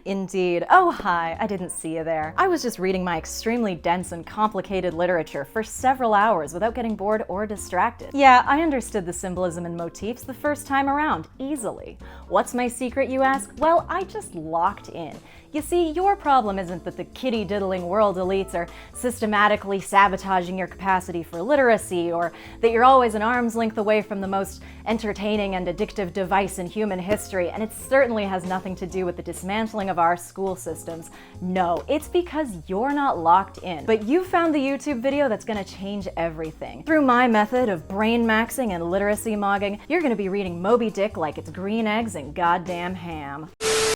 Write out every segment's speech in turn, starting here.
Indeed. Oh, hi. I didn't see you there. I was just reading my extremely dense and complicated literature for several hours without getting bored or distracted. Yeah, I understood the symbolism and motifs the first time around, easily. What's my secret, you ask? Well, I just locked in. You see, your problem isn't that the kitty-diddling world elites are systematically sabotaging your capacity for literacy, or that you're always an arm's length away from the most entertaining and addictive device in human history, and it certainly has nothing to do with the dismantling of our school systems. No, it's because you're not locked in. But you found the YouTube video that's gonna change everything. Through my method of brain maxing and literacy mogging, you're gonna be reading Moby Dick like it's green eggs and goddamn ham.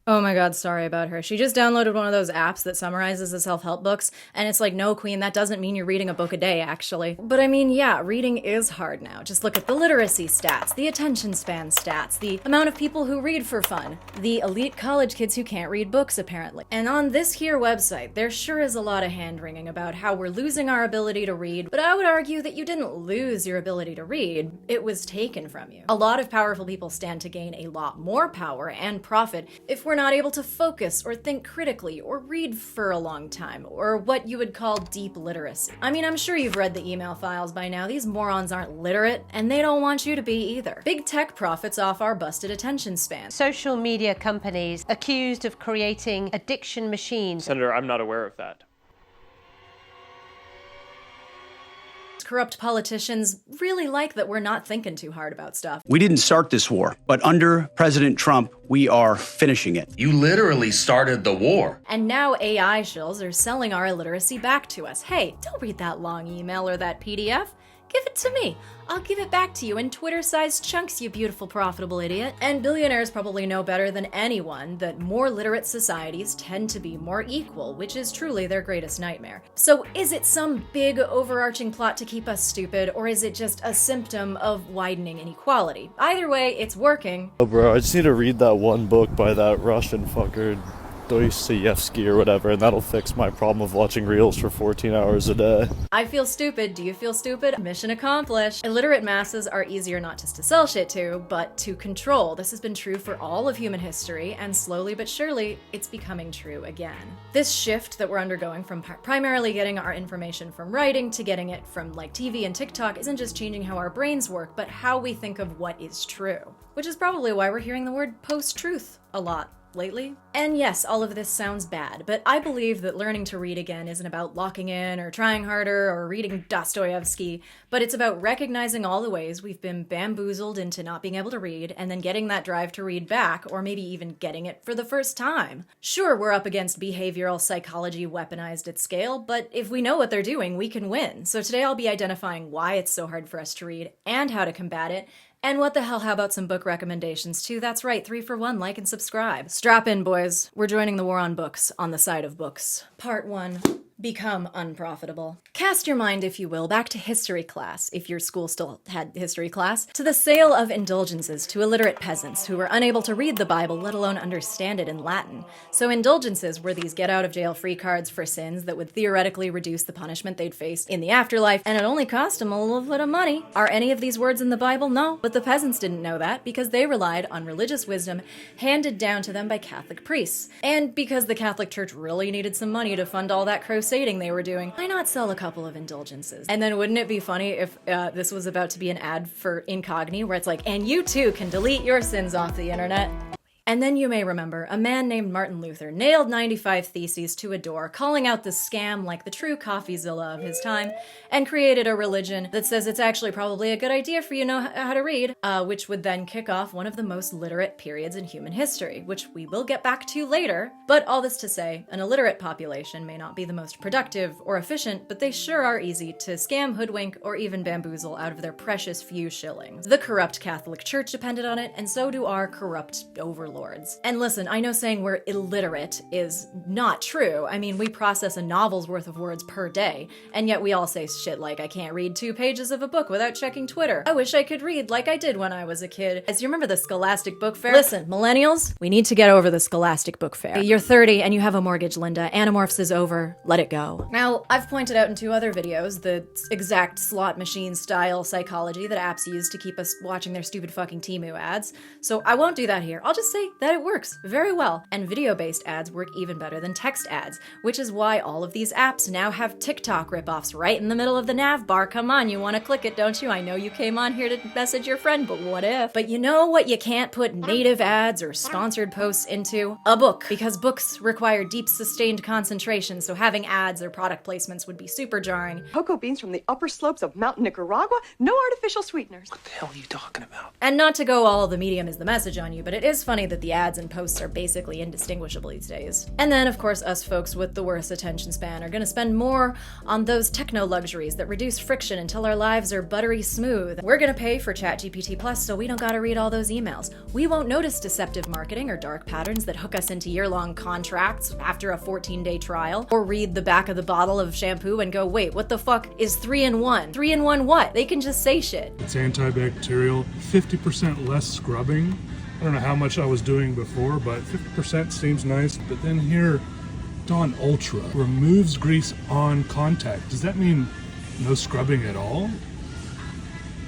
Oh my god, sorry about her. She just downloaded one of those apps that summarizes the self-help books, and it's like, no, queen, that doesn't mean you're reading a book a day, actually. But I mean, yeah, reading is hard now. Just look at the literacy stats, the attention span stats, the amount of people who read for fun, the elite college kids who can't read books, apparently. And on this here website, there sure is a lot of hand-wringing about how we're losing our ability to read, but I would argue that you didn't lose your ability to read, it was taken from you. A lot of powerful people stand to gain a lot more power and profit if we're not able to focus or think critically or read for a long time, or what you would call deep literacy. I mean, I'm sure you've read the email files by now. These morons aren't literate, and they don't want you to be either. Big tech profits off our busted attention span. Social media companies accused of creating addiction machines. Senator, I'm not aware of that. Corrupt politicians really like that we're not thinking too hard about stuff. We didn't start this war, but under President Trump, we are finishing it. You literally started the war. And now AI shills are selling our illiteracy back to us. Hey, don't read that long email or that PDF. Give it to me. I'll give it back to you in Twitter-sized chunks, you beautiful, profitable idiot. And billionaires probably know better than anyone that more literate societies tend to be more equal, which is truly their greatest nightmare. So is it some big overarching plot to keep us stupid, or is it just a symptom of widening inequality? Either way, it's working. Oh bro, I just need to read that one book by that Russian fucker, Dostoevsky or whatever, and that'll fix my problem of watching reels for 14 hours a day. I feel stupid. Do you feel stupid? Mission accomplished. Illiterate masses are easier not just to sell shit to, but to control. This has been true for all of human history, and slowly but surely, it's becoming true again. This shift that we're undergoing from primarily getting our information from writing to getting it from like TV and TikTok isn't just changing how our brains work, but how we think of what is true. Which is probably why we're hearing the word post-truth a lot lately. And yes, all of this sounds bad, but I believe that learning to read again isn't about locking in or trying harder or reading Dostoevsky, but it's about recognizing all the ways we've been bamboozled into not being able to read and then getting that drive to read back, or maybe even getting it for the first time. Sure, we're up against behavioral psychology weaponized at scale, but if we know what they're doing, we can win. So today I'll be identifying why it's so hard for us to read and how to combat it. And what the hell, how about some book recommendations too? That's right, 3 for 1, like and subscribe. Strap in, boys. We're joining the war on books, on the side of books. Part 1. Become unprofitable. Cast your mind, if you will, back to history class, if your school still had history class, to the sale of indulgences to illiterate peasants who were unable to read the Bible, let alone understand it in Latin. So indulgences were these get-out-of-jail-free cards for sins that would theoretically reduce the punishment they'd face in the afterlife, and it only cost them a little bit of money. Are any of these words in the Bible? No, but the peasants didn't know that because they relied on religious wisdom handed down to them by Catholic priests. And because the Catholic Church really needed some money to fund all that crusading they were doing, why not sell a couple of indulgences? And then wouldn't it be funny if this was about to be an ad for Incogni, where it's like, and you too can delete your sins off the internet? And then you may remember, a man named Martin Luther nailed 95 theses to a door, calling out the scam like the true CoffeeZilla of his time, and created a religion that says it's actually probably a good idea for you to know how to read, which would then kick off one of the most literate periods in human history, which we will get back to later. But all this to say, an illiterate population may not be the most productive or efficient, but they sure are easy to scam, hoodwink, or even bamboozle out of their precious few shillings. The corrupt Catholic Church depended on it, and so do our corrupt overlords. And listen, I know saying we're illiterate is not true. I mean, we process a novel's worth of words per day, and yet we all say shit like, I can't read 2 pages of a book without checking Twitter. I wish I could read like I did when I was a kid. As you remember the Scholastic Book Fair? Listen, millennials, we need to get over the Scholastic Book Fair. You're 30 and you have a mortgage, Linda. Animorphs is over. Let it go. Now, I've pointed out in 2 other videos the exact slot machine style psychology that apps use to keep us watching their stupid fucking Temu ads, so I won't do that here. I'll just say see that it works very well. And video-based ads work even better than text ads, which is why all of these apps now have TikTok ripoffs right in the middle of the nav bar. Come on, you want to click it, don't you? I know you came on here to message your friend, but what if? But you know what you can't put native ads or sponsored posts into? A book, because books require deep, sustained concentration, so having ads or product placements would be super jarring. Cocoa beans from the upper slopes of Mountain Nicaragua, no artificial sweeteners. What the hell are you talking about? And not to go all the medium is the message on you, but it is funny that the ads and posts are basically indistinguishable these days. And then, of course, us folks with the worst attention span are gonna spend more on those techno luxuries that reduce friction until our lives are buttery smooth. We're gonna pay for ChatGPT Plus so we don't gotta read all those emails. We won't notice deceptive marketing or dark patterns that hook us into year-long contracts after a 14-day trial, or read the back of the bottle of shampoo and go, wait, what the fuck is 3-in-1? 3-in-1 what? They can just say shit. It's antibacterial, 50% less scrubbing. I don't know how much I was doing before, but 50% seems nice. But then here, Dawn Ultra removes grease on contact. Does that mean no scrubbing at all?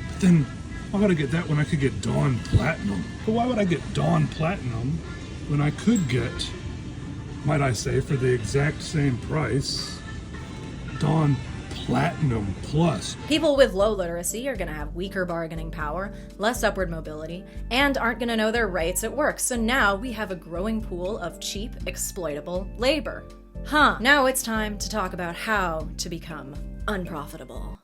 But then, why would I get that when I could get Dawn Platinum? But why would I get Dawn Platinum when I could get, might I say, for the exact same price, Dawn Platinum Plus? People with low literacy are gonna have weaker bargaining power, less upward mobility, and aren't gonna know their rights at work. So now we have a growing pool of cheap, exploitable labor. Now it's time to talk about how to become unprofitable.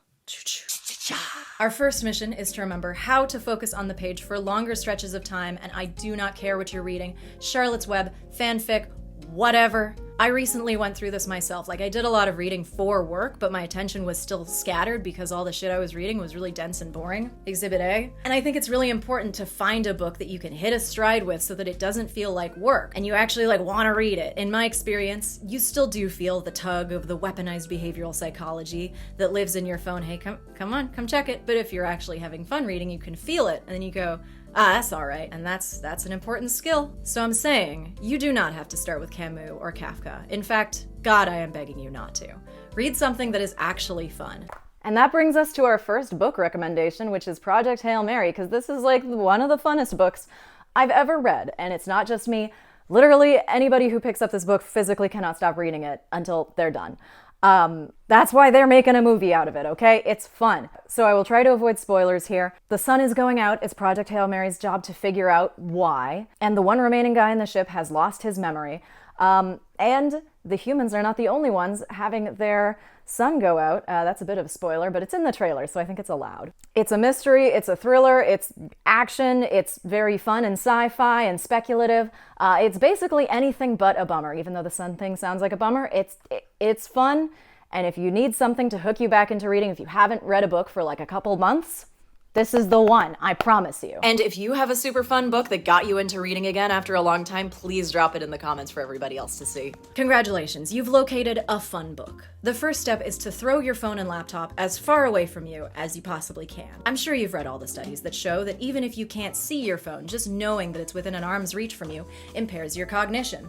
Our first mission is to remember how to focus on the page for longer stretches of time, and I do not care what you're reading. Charlotte's Web, fanfic, whatever. I recently went through this myself. Like, I did a lot of reading for work, but my attention was still scattered because all the shit I was reading was really dense and boring. Exhibit A. And I think it's really important to find a book that you can hit a stride with so that it doesn't feel like work and you actually want to read it. In my experience, you still do feel the tug of the weaponized behavioral psychology that lives in your phone. Hey, come on, come check it. But if you're actually having fun reading, you can feel it, and then you go, that's all right. And that's an important skill. So I'm saying, you do not have to start with Camus or Kafka. In fact, God, I am begging you not to. Read something that is actually fun. And that brings us to our first book recommendation, which is Project Hail Mary, because this is one of the funnest books I've ever read. And it's not just me. Literally, anybody who picks up this book physically cannot stop reading it until they're done. That's why they're making a movie out of it, okay? It's fun. So I will try to avoid spoilers here. The sun is going out. It's Project Hail Mary's job to figure out why. And the one remaining guy in the ship has lost his memory. And the humans are not the only ones having their sun go out. That's a bit of a spoiler, but it's in the trailer, so I think it's allowed. It's a mystery, it's a thriller, it's action, it's very fun and sci-fi and speculative. It's basically anything but a bummer. Even though the sun thing sounds like a bummer, it's fun. And if you need something to hook you back into reading, if you haven't read a book for a couple months, this is the one, I promise you. And if you have a super fun book that got you into reading again after a long time, please drop it in the comments for everybody else to see. Congratulations, you've located a fun book. The first step is to throw your phone and laptop as far away from you as you possibly can. I'm sure you've read all the studies that show that even if you can't see your phone, just knowing that it's within an arm's reach from you impairs your cognition.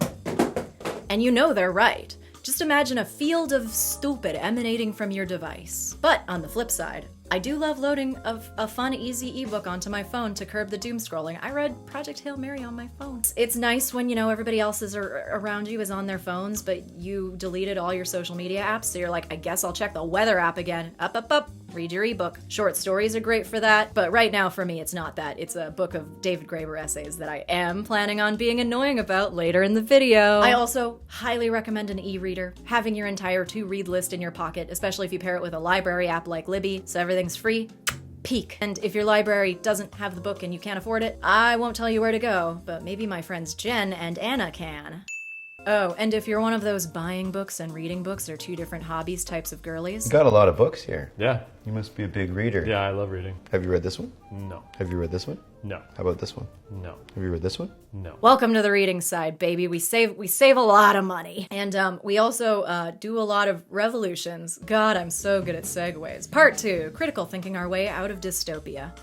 And you know they're right. Just imagine a field of stupid emanating from your device. But on the flip side, I do love loading a fun, easy ebook onto my phone to curb the doom scrolling. I read Project Hail Mary on my phone. It's nice when, everybody else is around you is on their phones, but you deleted all your social media apps, so you're like, I guess I'll check the weather app again. Up. Read your ebook. Short stories are great for that, but right now for me, it's not that. It's a book of David Graeber essays that I am planning on being annoying about later in the video. I also highly recommend an e-reader. Having your entire to-read list in your pocket, especially if you pair it with a library app like Libby, so everything's free. Peak. And if your library doesn't have the book and you can't afford it, I won't tell you where to go, but maybe my friends Jen and Anna can. Oh, and if you're one of those buying books and reading books are two different hobbies types of girlies. You got a lot of books here. Yeah. You must be a big reader. Yeah, I love reading. Have you read this one? No. Have you read this one? No. How about this one? No. Have you read this one? No. Welcome to the reading side, baby. We save a lot of money. And we also do a lot of revolutions. God, I'm so good at segues. Part 2, critical thinking our way out of dystopia.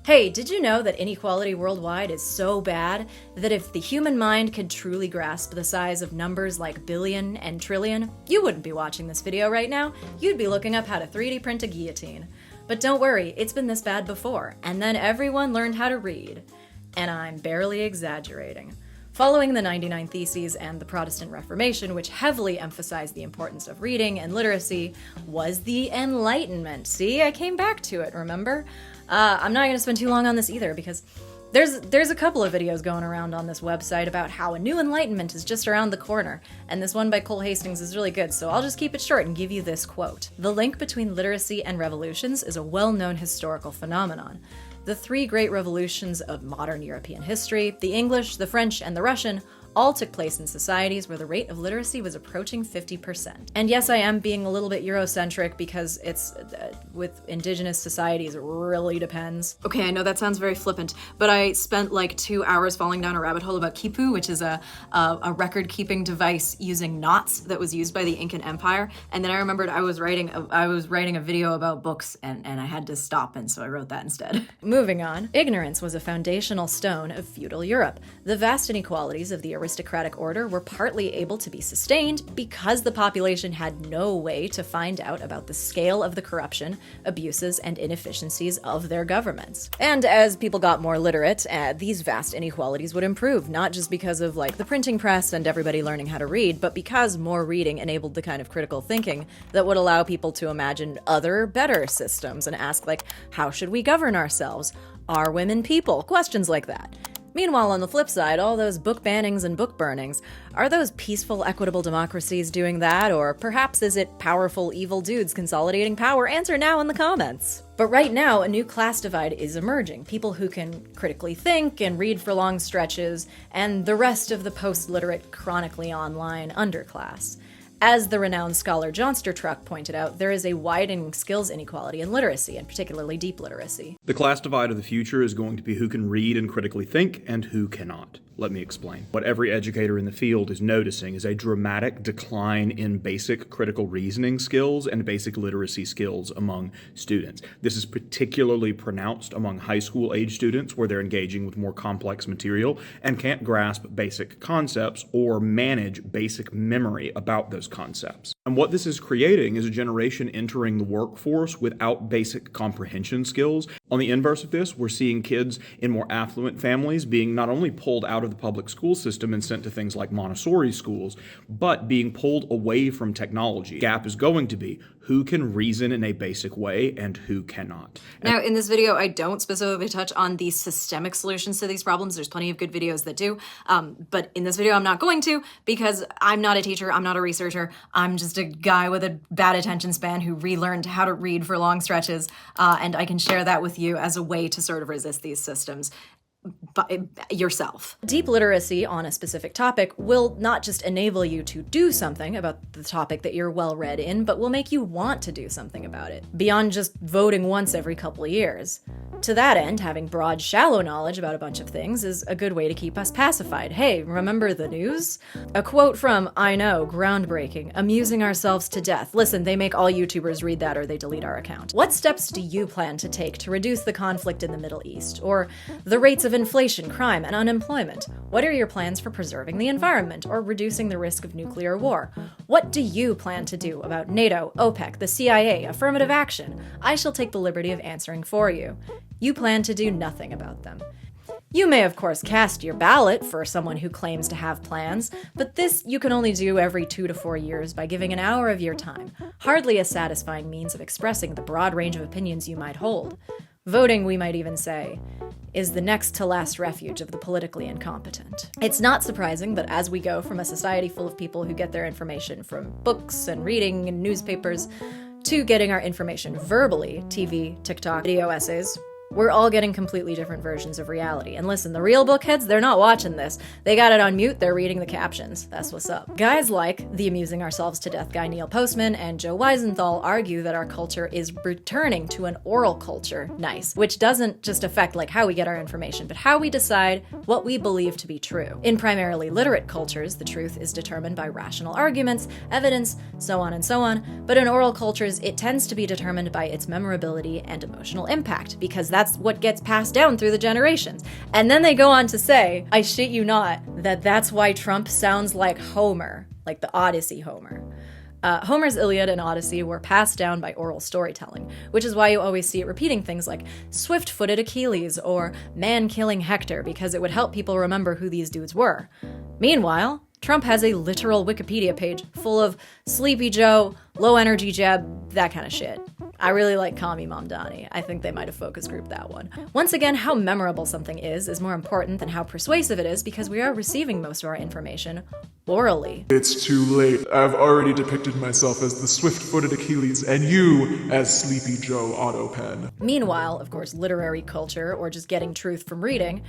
Hey, did you know that inequality worldwide is so bad that if the human mind could truly grasp the size of numbers like billion and trillion, you wouldn't be watching this video right now. You'd be looking up how to 3D print a guillotine. But don't worry, it's been this bad before, and then everyone learned how to read. And I'm barely exaggerating. Following the 99 Theses and the Protestant Reformation, which heavily emphasized the importance of reading and literacy, was the Enlightenment. See, I came back to it, remember? I'm not going to spend too long on this either, because there's a couple of videos going around on this website about how a new enlightenment is just around the corner, and this one by Cole Hastings is really good, so I'll just keep it short and give you this quote. "The link between literacy and revolutions is a well-known historical phenomenon. The three great revolutions of modern European history, the English, the French, and the Russian, all took place in societies where the rate of literacy was approaching 50%. And yes, I am being a little bit Eurocentric because it's, with indigenous societies, it really depends. Okay, I know that sounds very flippant, but I spent like 2 hours falling down a rabbit hole about quipu, which is a record-keeping device using knots that was used by the Incan Empire. And then I remembered I was writing a video about books and I had to stop, and so I wrote that instead. Moving on, ignorance was a foundational stone of feudal Europe. The vast inequalities of the aristocratic order were partly able to be sustained because the population had no way to find out about the scale of the corruption, abuses, and inefficiencies of their governments. And as people got more literate, these vast inequalities would improve, not just because of like the printing press and everybody learning how to read, but because more reading enabled the kind of critical thinking that would allow people to imagine other, better systems and ask like, how should we govern ourselves? Are women people? Questions like that. Meanwhile, on the flip side, all those book bannings and book burnings, are those peaceful, equitable democracies doing that, or perhaps is it powerful, evil dudes consolidating power? Answer now in the comments. But right now, a new class divide is emerging. People who can critically think and read for long stretches, and the rest of the post-literate, chronically online underclass. As the renowned scholar John Sturtruck pointed out, there is a widening skills inequality in literacy, and particularly deep literacy. The class divide of the future is going to be who can read and critically think and who cannot. Let me explain. What every educator in the field is noticing is a dramatic decline in basic critical reasoning skills and basic literacy skills among students. This is particularly pronounced among high school age students, where they're engaging with more complex material and can't grasp basic concepts or manage basic memory about those concepts. And what this is creating is a generation entering the workforce without basic comprehension skills. On the inverse of this, we're seeing kids in more affluent families being not only pulled out of the public school system and sent to things like Montessori schools, but being pulled away from technology. The gap is going to be who can reason in a basic way and who cannot. Now, in this video, I don't specifically touch on the systemic solutions to these problems. There's plenty of good videos that do, but in this video, I'm not going to, because I'm not a teacher, I'm not a researcher, I'm just a guy with a bad attention span who relearned how to read for long stretches, and I can share that with you as a way to sort of resist these systems. Yourself. Deep literacy on a specific topic will not just enable you to do something about the topic that you're well read in, but will make you want to do something about it, beyond just voting once every couple of years. To that end, having broad, shallow knowledge about a bunch of things is a good way to keep us pacified. Hey, remember the news? A quote from I Know, groundbreaking, amusing ourselves to death. Listen, they make all YouTubers read that or they delete our account. What steps do you plan to take to reduce the conflict in the Middle East, or the rates of inflation, crime, and unemployment? What are your plans for preserving the environment or reducing the risk of nuclear war? What do you plan to do about NATO, OPEC, the CIA, affirmative action? I shall take the liberty of answering for you. You plan to do nothing about them. You may, of course, cast your ballot for someone who claims to have plans, but this you can only do every 2 to 4 years by giving an hour of your time, hardly a satisfying means of expressing the broad range of opinions you might hold. Voting, we might even say, is the next to last refuge of the politically incompetent. It's not surprising that as we go from a society full of people who get their information from books and reading and newspapers to getting our information verbally, TV, TikTok, video essays, we're all getting completely different versions of reality. And listen, the real bookheads, they're not watching this. They got it on mute, they're reading the captions. That's what's up. Guys like the amusing ourselves to death guy Neil Postman and Joe Weisenthal argue that our culture is returning to an oral culture, nice, which doesn't just affect like how we get our information, but how we decide what we believe to be true. In primarily literate cultures, the truth is determined by rational arguments, evidence, so on and so on, but in oral cultures, it tends to be determined by its memorability and emotional impact, because that's what gets passed down through the generations. And then they go on to say, I shit you not, that that's why Trump sounds like Homer, like the Odyssey Homer. Homer's Iliad and Odyssey were passed down by oral storytelling, which is why you always see it repeating things like swift-footed Achilles or man-killing Hector, because it would help people remember who these dudes were. Meanwhile, Trump has a literal Wikipedia page full of Sleepy Joe, low energy jab, that kind of shit. I really like Kami Mamdani. I think they might have focus grouped that one. Once again, how memorable something is more important than how persuasive it is, because we are receiving most of our information orally. It's too late. I've already depicted myself as the swift-footed Achilles and you as Sleepy Joe Autopen. Meanwhile, of course, literary culture, or just getting truth from reading,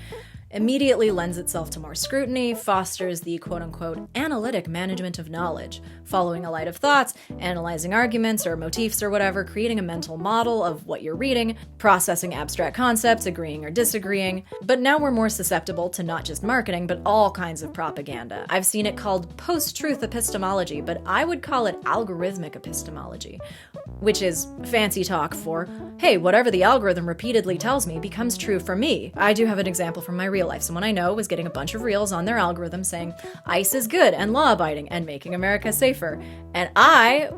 immediately lends itself to more scrutiny, fosters the quote-unquote analytic management of knowledge, following a light of thoughts, analyzing arguments or motifs or whatever, creating a mental model of what you're reading, processing abstract concepts, agreeing or disagreeing. But now we're more susceptible to not just marketing, but all kinds of propaganda. I've seen it called post-truth epistemology, but I would call it algorithmic epistemology, which is fancy talk for, hey, whatever the algorithm repeatedly tells me becomes true for me. I do have an example from my real life. Someone I know was getting a bunch of reels on their algorithm saying ICE is good and law-abiding and making America safer. And I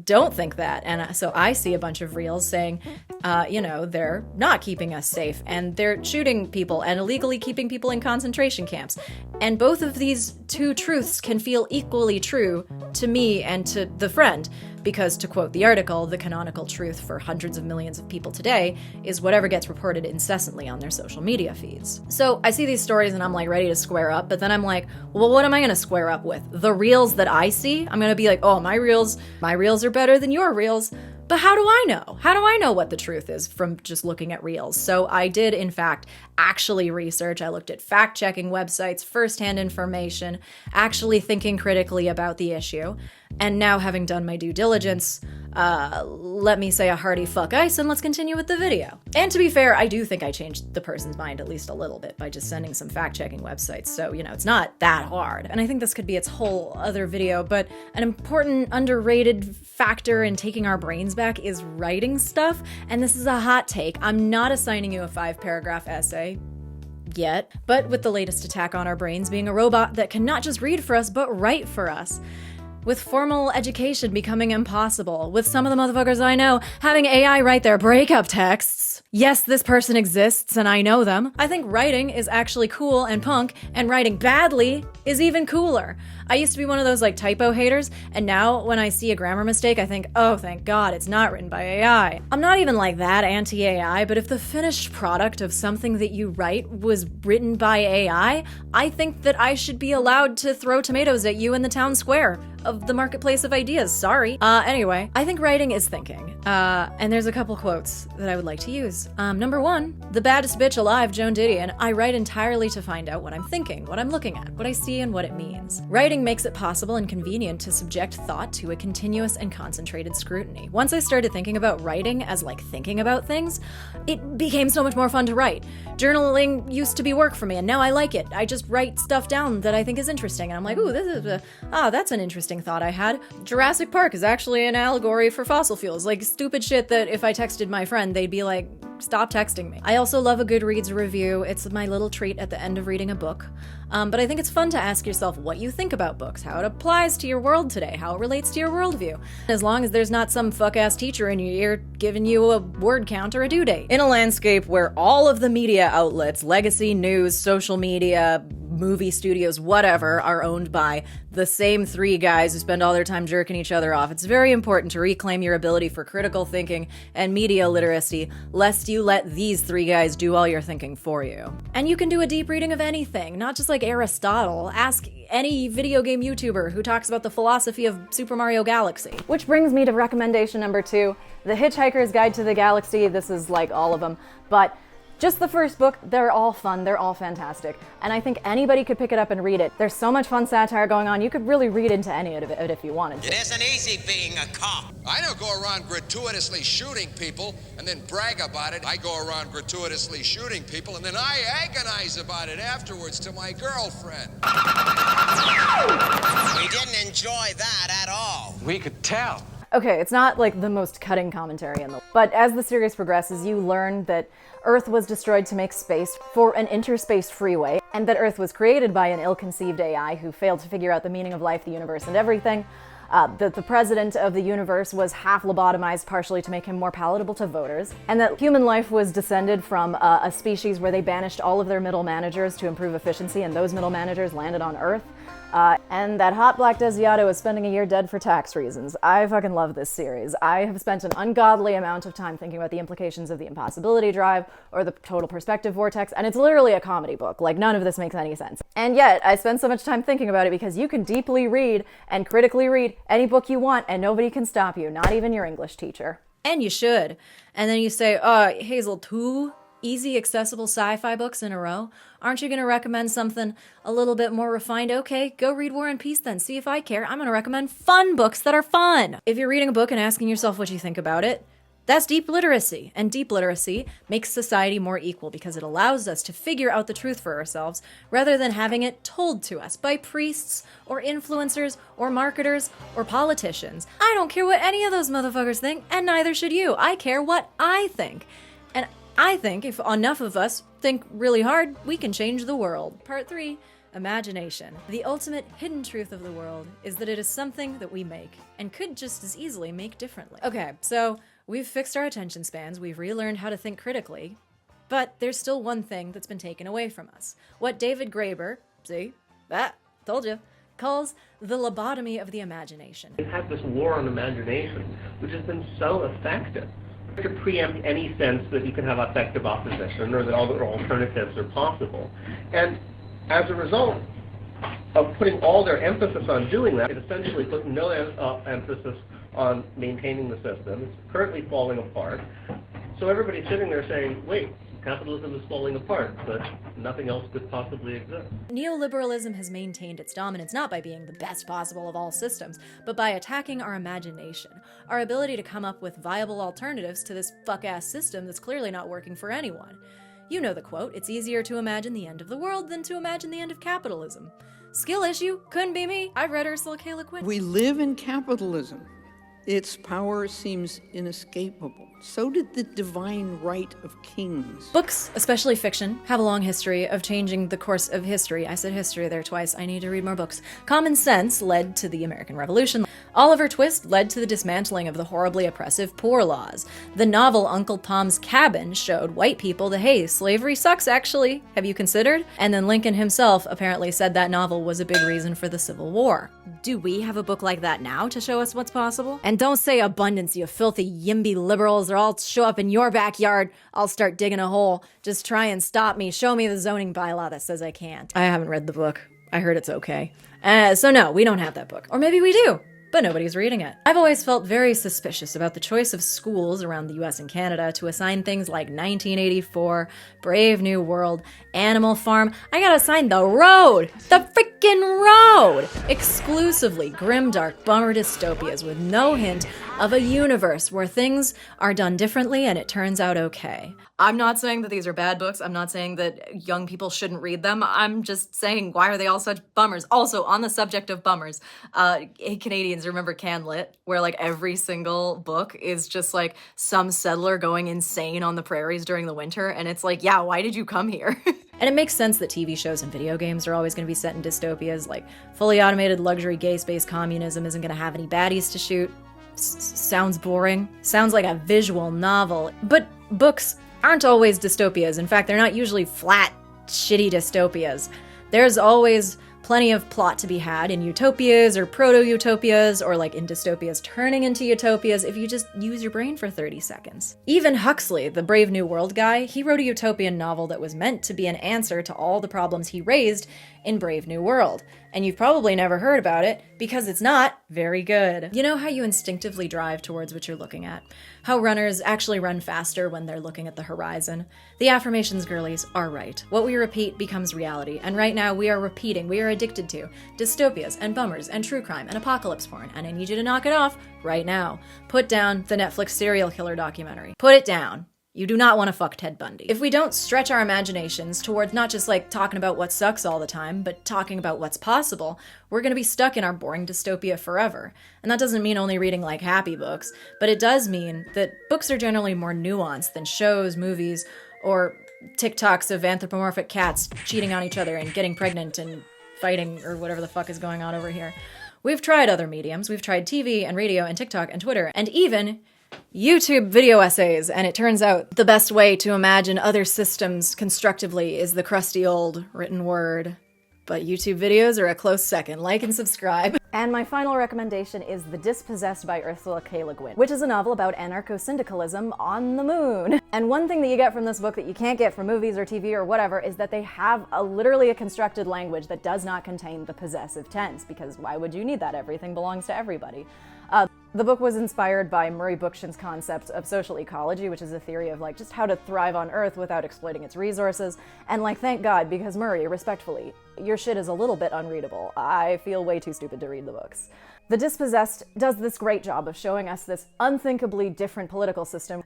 don't think that. And so I see a bunch of reels saying, they're not keeping us safe and they're shooting people and illegally keeping people in concentration camps. And both of these two truths can feel equally true to me and to the friend. Because, to quote the article, the canonical truth for hundreds of millions of people today is whatever gets reported incessantly on their social media feeds. So I see these stories and I'm like ready to square up, but then I'm like, well, what am I gonna square up with? The reels that I see? I'm gonna be like, oh, my reels are better than your reels. But how do I know? How do I know what the truth is from just looking at reels? So I did, in fact, actually research. I looked at fact-checking websites, firsthand information, actually thinking critically about the issue. And now, having done my due diligence, let me say a hearty fuck ICE and let's continue with the video. And to be fair, I do think I changed the person's mind at least a little bit by just sending some fact-checking websites, so, it's not that hard. And I think this could be its whole other video, but an important, underrated factor in taking our brains back is writing stuff, and this is a hot take. I'm not assigning you a 5-paragraph essay yet, but with the latest attack on our brains being a robot that can not just read for us, but write for us. With formal education becoming impossible, with some of the motherfuckers I know having AI write their breakup texts. Yes, this person exists and I know them. I think writing is actually cool and punk, and writing badly is even cooler. I used to be one of those typo haters, and now when I see a grammar mistake, I think, oh, thank God, it's not written by AI. I'm not even like that anti-AI, but if the finished product of something that you write was written by AI, I think that I should be allowed to throw tomatoes at you in the town square of the marketplace of ideas. Sorry. Anyway, I think writing is thinking. And there's a couple quotes that I would like to use. Number 1, the baddest bitch alive, Joan Didion. I write entirely to find out what I'm thinking, what I'm looking at, what I see, and what it means. Writing makes it possible and convenient to subject thought to a continuous and concentrated scrutiny. Once I started thinking about writing as thinking about things, it became so much more fun to write. Journaling used to be work for me, and now I like it. I just write stuff down that I think is interesting, and I'm like, ooh, that's an interesting thought I had. Jurassic Park is actually an allegory for fossil fuels. Stupid shit that if I texted my friend, they'd be like, stop texting me. I also love a Goodreads review. It's my little treat at the end of reading a book. But I think it's fun to ask yourself what you think about books, how it applies to your world today, how it relates to your worldview. As long as there's not some fuck-ass teacher in your ear giving you a word count or a due date. In a landscape where all of the media outlets, legacy, news, social media, movie studios, whatever, are owned by the same 3 guys who spend all their time jerking each other off, it's very important to reclaim your ability for critical thinking and media literacy, lest you let these 3 guys do all your thinking for you. And you can do a deep reading of anything, not just Aristotle. Ask any video game YouTuber who talks about the philosophy of Super Mario Galaxy. Which brings me to recommendation number 2, The Hitchhiker's Guide to the Galaxy. This is all of them, but just the first book, they're all fun, they're all fantastic, and I think anybody could pick it up and read it. There's so much fun satire going on, you could really read into any of it if you wanted to. It isn't easy being a cop. I don't go around gratuitously shooting people and then brag about it. I go around gratuitously shooting people and then I agonize about it afterwards to my girlfriend. We didn't enjoy that at all. We could tell. Okay, it's not the most cutting commentary in the... But as the series progresses, you learn that Earth was destroyed to make space for an interspace freeway, and that Earth was created by an ill-conceived AI who failed to figure out the meaning of life, the universe, and everything. that the president of the universe was half lobotomized partially to make him more palatable to voters, and that human life was descended from a species where they banished all of their middle managers to improve efficiency, and those middle managers landed on Earth. And that hot black Desiato is spending a year dead for tax reasons. I fucking love this series. I have spent an ungodly amount of time thinking about the implications of the impossibility drive or the total perspective vortex, and it's literally a comedy book. Like, none of this makes any sense. And yet, I spend so much time thinking about it because you can deeply read and critically read any book you want, and nobody can stop you, not even your English teacher. And you should. And then you say, Hazel, 2 easy, accessible sci-fi books in a row? Aren't you going to recommend something a little bit more refined? Okay, go read War and Peace then. See if I care. I'm going to recommend fun books that are fun. If you're reading a book and asking yourself what you think about it, that's deep literacy. And deep literacy makes society more equal because it allows us to figure out the truth for ourselves rather than having it told to us by priests or influencers or marketers or politicians. I don't care what any of those motherfuckers think, and neither should you. I care what I think. And I think if enough of us think really hard, we can change the world. Part 3, imagination. The ultimate hidden truth of the world is that it is something that we make and could just as easily make differently. Okay, so we've fixed our attention spans, we've relearned how to think critically, but there's still one thing that's been taken away from us. What David Graeber, told you, calls the lobotomy of the imagination. We've had this war on imagination, which has been so effective. To preempt any sense that you can have effective opposition or that other alternatives are possible. And as a result of putting all their emphasis on doing that, it essentially put no emphasis on maintaining the system. It's currently falling apart. So everybody's sitting there saying, wait, capitalism is falling apart, but nothing else could possibly exist. Neoliberalism has maintained its dominance not by being the best possible of all systems, but by attacking our imagination, our ability to come up with viable alternatives to this fuck-ass system that's clearly not working for anyone. You know the quote, it's easier to imagine the end of the world than to imagine the end of capitalism. Skill issue, couldn't be me. I've read Ursula K. Le Guin. We live in capitalism. Its power seems inescapable. So did the divine right of kings. Books, especially fiction, have a long history of changing the course of history. I said history there twice. I need to read more books. Common Sense led to the American Revolution. Oliver Twist led to the dismantling of the horribly oppressive Poor Laws. The novel Uncle Tom's Cabin showed white people that, hey, slavery sucks actually. Have you considered? And then Lincoln himself apparently said that novel was a big reason for the Civil War. Do we have a book like that now to show us what's possible? And don't say abundance, you filthy yimby liberals, or I'll show up in your backyard, I'll start digging a hole. Just try and stop me. Show me the zoning bylaw that says I can't. I haven't read the book. I heard it's okay. So no, we don't have that book. Or maybe we do, but nobody's reading it. I've always felt very suspicious about the choice of schools around the US and Canada to assign things like 1984, Brave New World, Animal Farm. I gotta assign The Road! The freaking Road! Exclusively grimdark bummer dystopias with no hint of a universe where things are done differently and it turns out okay. I'm not saying that these are bad books. I'm not saying that young people shouldn't read them. I'm just saying, why are they all such bummers? Also, on the subject of bummers, hey Canadians, remember CanLit, where like every single book is just like some settler going insane on the prairies during the winter, and it's like, yeah, why did you come here? And it makes sense that TV shows and video games are always going to be set in dystopias, like fully automated luxury gay space communism isn't going to have any baddies to shoot. Sounds boring. Sounds like a visual novel. But books aren't always dystopias. In fact, they're not usually flat, shitty dystopias. There's always plenty of plot to be had in utopias or proto-utopias, or like in dystopias turning into utopias if you just use your brain for 30 seconds. Even Huxley, the Brave New World guy, he wrote a utopian novel that was meant to be an answer to all the problems he raised in Brave New World. And you've probably never heard about it because it's not very good. You know how you instinctively drive towards what you're looking at? How runners actually run faster when they're looking at the horizon? The affirmations girlies are right. What we repeat becomes reality, and right now we are repeating, we are addicted to dystopias and bummers and true crime and apocalypse porn, and I need you to knock it off right now. Put down the Netflix serial killer documentary. Put it down. You do not want to fuck Ted Bundy. If we don't stretch our imaginations towards not just like talking about what sucks all the time, but talking about what's possible, we're going to be stuck in our boring dystopia forever. And that doesn't mean only reading like happy books, but it does mean that books are generally more nuanced than shows, movies, or TikToks of anthropomorphic cats cheating on each other and getting pregnant and fighting or whatever the fuck is going on over here. We've tried other mediums. We've tried TV and radio and TikTok and Twitter and even YouTube video essays, and it turns out the best way to imagine other systems constructively is the crusty old written word. But YouTube videos are a close second. Like and subscribe. And my final recommendation is The Dispossessed by Ursula K. Leguin, which is a novel about anarcho-syndicalism on the moon. And one thing that you get from this book that you can't get from movies or TV or whatever is that they have literally a constructed language that does not contain the possessive tense, because why would you need that? Everything belongs to everybody. The book was inspired by Murray Bookchin's concept of social ecology, which is a theory of like just how to thrive on Earth without exploiting its resources. And like, thank God, because Murray, respectfully, your shit is a little bit unreadable. I feel way too stupid to read the books. The Dispossessed does this great job of showing us this unthinkably different political system,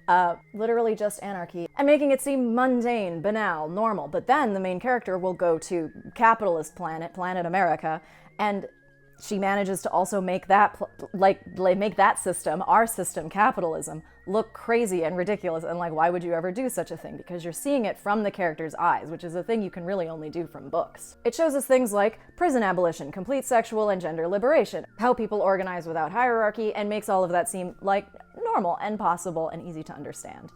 literally just anarchy, and making it seem mundane, banal, normal. But then the main character will go to capitalist planet America, and she manages to also make that, make that system, our system, capitalism, look crazy and ridiculous, and like, why would you ever do such a thing? Because you're seeing it from the character's eyes, which is a thing you can really only do from books. It shows us things like prison abolition, complete sexual and gender liberation, how people organize without hierarchy, and makes all of that seem like normal and possible and easy to understand.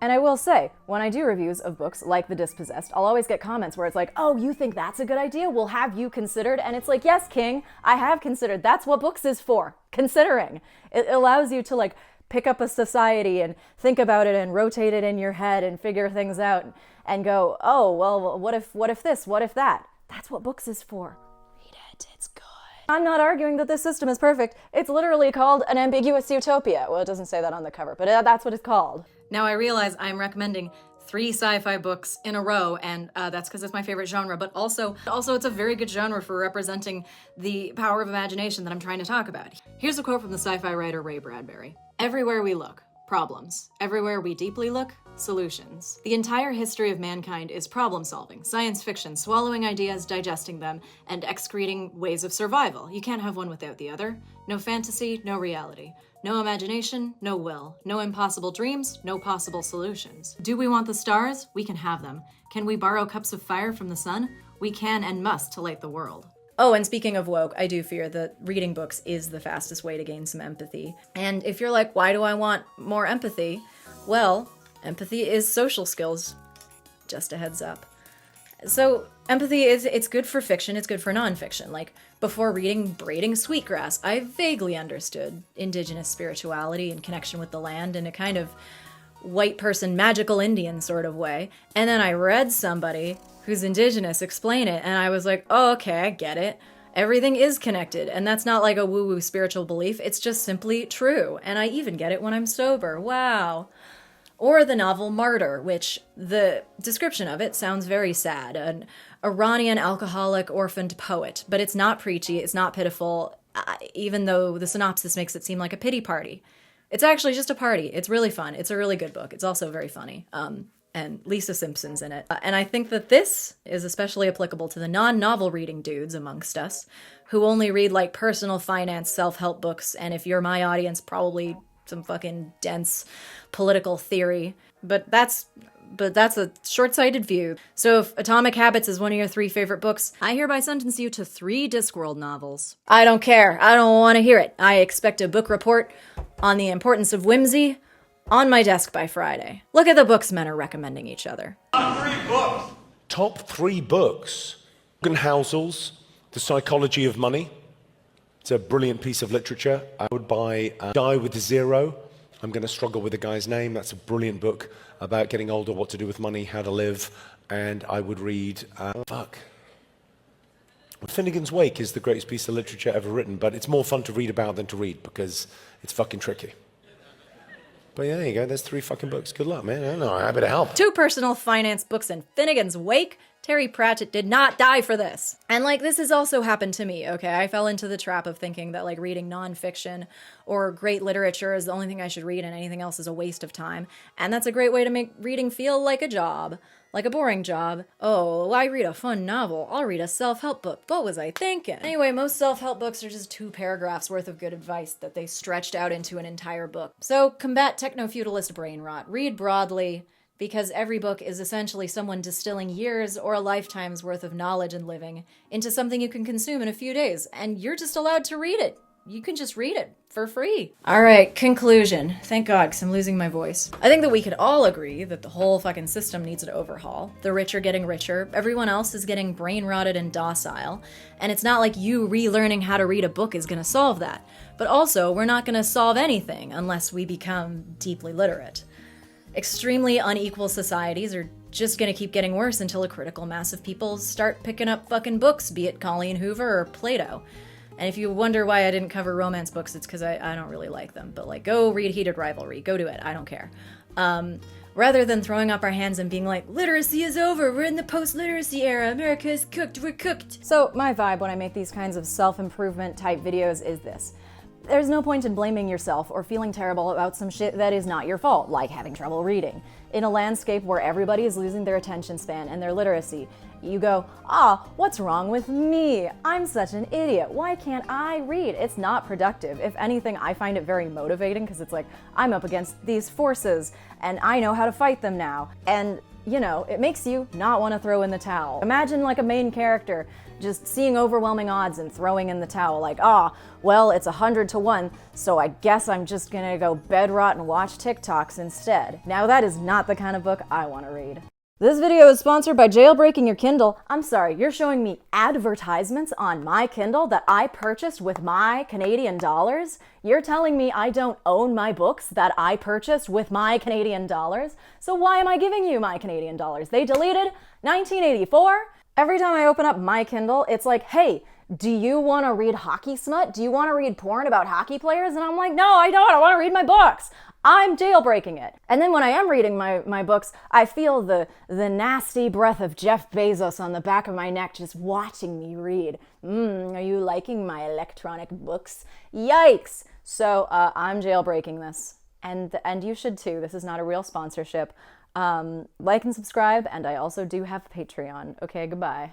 And I will say, when I do reviews of books like The Dispossessed, I'll always get comments where it's like, oh, you think that's a good idea? Well, have you considered? And it's like, yes, King, I have considered. That's what books is for, considering. It allows you to like pick up a society and think about it and rotate it in your head and figure things out and go, oh, well, what if this, what if that? That's what books is for. Read it, it's good. I'm not arguing that this system is perfect. It's literally called an ambiguous utopia. Well, it doesn't say that on the cover, but that's what it's called. Now I realize I'm recommending 3 sci-fi books in a row, and that's because it's my favorite genre, but also it's a very good genre for representing the power of imagination that I'm trying to talk about. Here's a quote from the sci-fi writer Ray Bradbury. "Everywhere we look, problems. Everywhere we deeply look, solutions. The entire history of mankind is problem solving, science fiction, swallowing ideas, digesting them, and excreting ways of survival. You can't have one without the other. No fantasy, no reality. No imagination, no will. No impossible dreams, no possible solutions. Do we want the stars? We can have them. Can we borrow cups of fire from the sun? We can and must to light the world." Oh, and speaking of woke, I do fear that reading books is the fastest way to gain some empathy. And if you're like, why do I want more empathy? Well, empathy is social skills. Just a heads up. So empathy it's good for fiction, it's good for nonfiction. Like, before reading Braiding Sweetgrass, I vaguely understood indigenous spirituality and connection with the land in a kind of white person, magical Indian sort of way. And then I read somebody who's indigenous explain it, and I was like, oh, okay, I get it. Everything is connected, and that's not like a woo-woo spiritual belief, it's just simply true. And I even get it when I'm sober. Wow. Or the novel Martyr, which the description of it sounds very sad. An Iranian alcoholic orphaned poet, but it's not preachy, it's not pitiful, even though the synopsis makes it seem like a pity party. It's actually just a party. It's really fun. It's a really good book. It's also very funny. And Lisa Simpson's in it. And I think that this is especially applicable to the non-novel reading dudes amongst us, who only read like personal finance, self-help books, and if you're my audience, probably some fucking dense political theory. But that's a short-sighted view. So if Atomic Habits is one of your 3 favorite books, I hereby sentence you to 3 Discworld novels. I don't care. I don't want to hear it. I expect a book report on the importance of whimsy on my desk by Friday. Look at the books men are recommending each other. Top 3 books. Hausel's The Psychology of Money. It's a brilliant piece of literature. I would buy Die with a Zero. I'm going to struggle with the guy's name. That's a brilliant book about getting older, what to do with money, how to live. And I would read... Finnegan's Wake is the greatest piece of literature ever written, but it's more fun to read about than to read because it's fucking tricky. But yeah, there you go. There's 3 fucking books. Good luck, man. I don't know. I better help. 2 personal finance books in Finnegan's Wake. Terry Pratchett did not die for this. And like, this has also happened to me, okay? I fell into the trap of thinking that like reading nonfiction or great literature is the only thing I should read and anything else is a waste of time. And that's a great way to make reading feel like a job. Like a boring job. Oh, why read a fun novel? I'll read a self-help book. What was I thinking? Anyway, most self-help books are just 2 paragraphs worth of good advice that they stretched out into an entire book. So combat techno-feudalist brain rot. Read broadly. because every book is essentially someone distilling years or a lifetime's worth of knowledge and living into something you can consume in a few days, and you're just allowed to read it. You can just read it for free. All right, conclusion. Thank God, because I'm losing my voice. I think that we could all agree that the whole fucking system needs an overhaul. The rich are getting richer, everyone else is getting brain rotted and docile, and it's not like you relearning how to read a book is gonna solve that. But also, we're not gonna solve anything unless we become deeply literate. Extremely unequal societies are just gonna keep getting worse until a critical mass of people start picking up fucking books, be it Colleen Hoover or Plato. And if you wonder why I didn't cover romance books, it's because I don't really like them. But like, go read Heated Rivalry. Go do it. I don't care. Rather than throwing up our hands and being like, literacy is over. We're in the post-literacy era. America is cooked. We're cooked. So my vibe when I make these kinds of self-improvement type videos is this. There's no point in blaming yourself or feeling terrible about some shit that is not your fault, like having trouble reading. In a landscape where everybody is losing their attention span and their literacy, you go, what's wrong with me? I'm such an idiot. Why can't I read? It's not productive. If anything, I find it very motivating because it's like, I'm up against these forces and I know how to fight them now. And, you know, it makes you not want to throw in the towel. Imagine like a main character just seeing overwhelming odds and throwing in the towel like, well, it's 100 to 1, so I guess I'm just gonna go bed rot and watch TikToks instead. Now that is not the kind of book I want to read. This video is sponsored by Jailbreaking Your Kindle. I'm sorry, you're showing me advertisements on my Kindle that I purchased with my Canadian dollars? You're telling me I don't own my books that I purchased with my Canadian dollars? So why am I giving you my Canadian dollars? They deleted 1984? Every time I open up my Kindle, it's like, hey, do you want to read hockey smut? Do you want to read porn about hockey players? And I'm like, no, I don't. I want to read my books. I'm jailbreaking it. And then when I am reading my books, I feel the nasty breath of Jeff Bezos on the back of my neck just watching me read. Are you liking my electronic books? Yikes! So I'm jailbreaking this. And you should too. This is not a real sponsorship. Like and subscribe, and I also do have Patreon. Okay, goodbye.